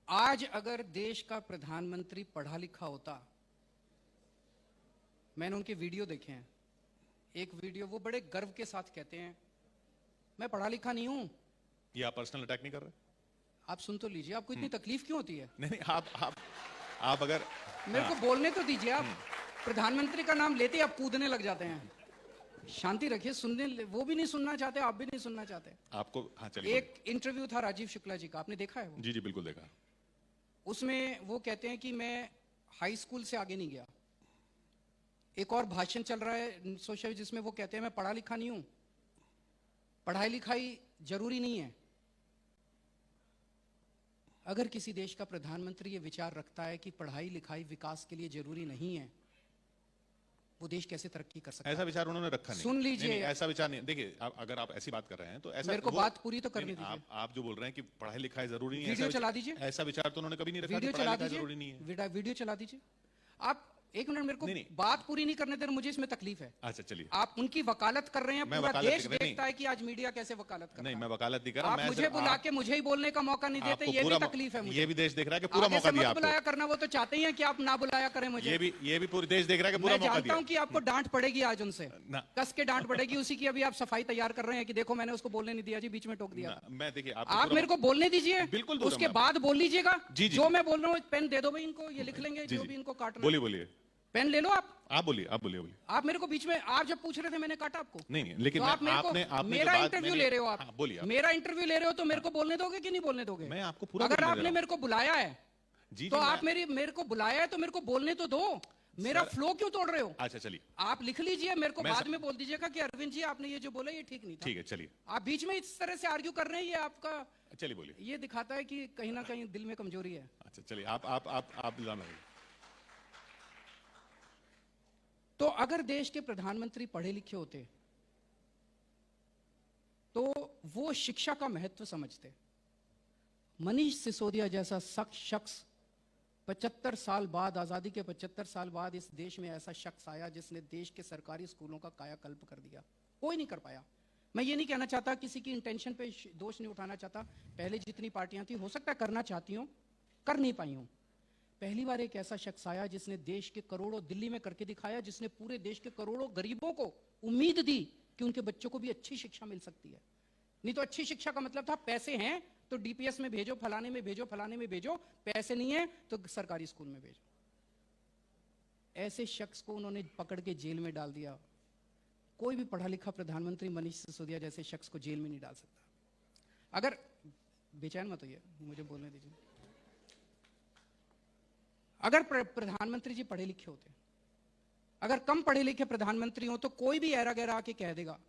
आज अगर देश का प्रधानमंत्री पढ़ा लिखा होता, मैंने उनके वीडियो देखे हैं, एक वीडियो वो बड़े गर्व के साथ कहते हैं मैं पढ़ा लिखा नहीं हूं। ये आप पर्सनल अटैक नहीं कर रहे? आप सुन तो लीजिए, आपको इतनी तकलीफ क्यों होती है? नहीं आप अगर मेरे को बोलने तो दीजिए। आप प्रधानमंत्री का नाम लेते ही आप कूदने लग जाते हैं। शांति रखिए, सुनने वो भी नहीं सुनना चाहते, आप भी नहीं सुनना चाहते। आपको हाँ चलिए। एक इंटरव्यू था राजीव शुक्ला जी का, आपने देखा है वो? जी बिल्कुल देखा। उसमें वो कहते हैं कि मैं हाई स्कूल से आगे नहीं गया। एक और भाषण चल रहा है सोशल जिसमें वो कहते हैं मैं पढ़ा लिखा नहीं हूं। पढ़ाई लिखाई जरूरी नहीं है। अगर किसी देश का प्रधानमंत्री ये विचार रखता है कि पढ़ाई लिखाई विकास के लिए जरूरी नहीं है, वो देश कैसे तरक्की कर सकता है? ऐसा विचार उन्होंने रखा नहीं। सुन लीजिए। नहीं, ऐसा विचार नहीं। देखिए अगर आप ऐसी बात कर रहे हैं तो ऐसा मेरे को बात पूरी तो करने दीजिए। आप जो बोल रहे हैं कि पढ़ाई लिखाई जरूरी नहीं है, वीडियो चला दीजिए। ऐसा विचार तो उन्होंने कभी नहीं रखा। वीडियो कि चला पढ़ाई लिखाई दीजिए। जरूरी नहीं है। वीडियो चला दीजिए। आप एक मिनट, मेरे को बात पूरी नहीं करने दे रहे, मुझे इसमें तकलीफ है। अच्छा चलिए। आप उनकी वकालत कर रहे हैं, पूरा देश देखता है कि आज मीडिया कैसे वकालत कर रहा है। नहीं, मैं वकालत नहीं कर रहा। आप मुझे बुला के मुझे ही बोलने का मौका नहीं देते, ये भी तकलीफ है मुझे। ये भी देश देख रहा है कि पूरा मौका दिया आपको। बुलाया करना, वो तो चाहते ही हैं कि आप ना बुलाया करें मुझे। ये भी पूरा देश देख रहा है कि पूरा मौका दिया। मैं जानता हूं कि आपको डांट पड़ेगी आज उनसे, कस के डांट पड़ेगी। उसी की अभी आप सफाई तैयार कर रहे हैं कि देखो मैंने उसको बोलने नहीं दिया जी, बीच में टोक दिया। मैं देखिए आप मेरे को बोलने दीजिए, बिल्कुल उसके बाद बोल लीजिएगा। जो मैं बोल रहा हूँ पेन दे दो भाई इनको, ये लिख लेंगे जो भी इनको काटना। बोलिए। पेन ले लो आप बोलिए। आप मेरे को बीच में, आप जब पूछ रहे थे मैंने काटा आपको? नहीं, लेकिन तो आपने मेरा इंटरव्यू ले रहे हो आप। बोलिए। मेरा इंटरव्यू ले रहे हो तो मेरे को बोलने दोगे कि नहीं बोलने दोगे? मैं आपको पूरा अगर आपने मेरे को बुलाया है तो आप मेरे को बुलाया है तो मेरे को बोलने तो दो। मेरा फ्लो क्यों तोड़ रहे हो? अच्छा चलिए, आप लिख लीजिए, मेरे को बाद में बोल दीजिएगा कि अरविंद जी आपने ये जो बोला ये ठीक नहीं था। ठीक है चलिए। आप बीच में इस तरह से आर्ग्यू कर रहे हैं, ये आपका, चलिए बोलिए। ये दिखाता है कि कहीं ना कहीं दिल में कमजोरी है। अच्छा चलिए, आप तो अगर देश के प्रधानमंत्री पढ़े लिखे होते तो वो शिक्षा का महत्व समझते। मनीष सिसोदिया जैसा शख्स 75 साल बाद, आजादी के 75 साल बाद इस देश में ऐसा शख्स आया जिसने देश के सरकारी स्कूलों का कायाकल्प कर दिया। कोई नहीं कर पाया। मैं ये नहीं कहना चाहता, किसी की इंटेंशन पे दोष नहीं उठाना चाहता। पहले जितनी पार्टियां थी हो सकता है करना चाहती हूं, कर नहीं पाई हूं। पहली बार एक ऐसा शख्स आया जिसने देश के करोड़ों, दिल्ली में करके दिखाया, जिसने पूरे देश के करोड़ों गरीबों को उम्मीद दी कि उनके बच्चों को भी अच्छी शिक्षा मिल सकती है। नहीं तो अच्छी शिक्षा का मतलब था पैसे हैं तो डीपीएस में भेजो, फलाने में भेजो, फलाने में भेजो, पैसे नहीं है तो सरकारी स्कूल में भेजो। ऐसे शख्स को उन्होंने पकड़ के जेल में डाल दिया। कोई भी पढ़ा लिखा प्रधानमंत्री मनीष सिसोदिया जैसे शख्स को जेल में नहीं डाल सकता। अगर बेचैन मत होइए, मुझे बोलने दीजिए। अगर प्रधानमंत्री जी पढ़े लिखे होते, अगर कम पढ़े लिखे प्रधानमंत्री हो तो कोई भी ऐरा गैरा आके कह देगा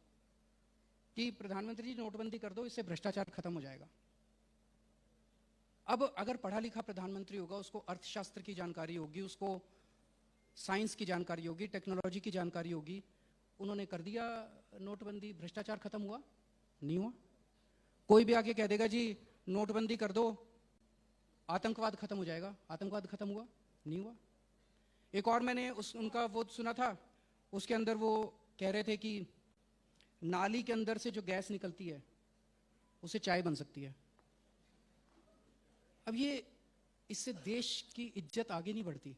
कि प्रधानमंत्री जी नोटबंदी कर दो, इससे भ्रष्टाचार खत्म हो जाएगा। अब अगर पढ़ा लिखा प्रधानमंत्री होगा, उसको अर्थशास्त्र की जानकारी होगी, उसको साइंस की जानकारी होगी, टेक्नोलॉजी की जानकारी होगी। उन्होंने कर दिया नोटबंदी, भ्रष्टाचार खत्म हुआ? नहीं हुआ। कोई भी आके कह देगा जी नोटबंदी कर दो, आतंकवाद खत्म हो जाएगा। आतंकवाद खत्म हुआ? नहीं हुआ। एक और मैंने उनका वो सुना था, उसके अंदर वो कह रहे थे कि नाली के अंदर से जो गैस निकलती है उसे चाय बन सकती है। अब ये, इससे देश की इज्जत आगे नहीं बढ़ती।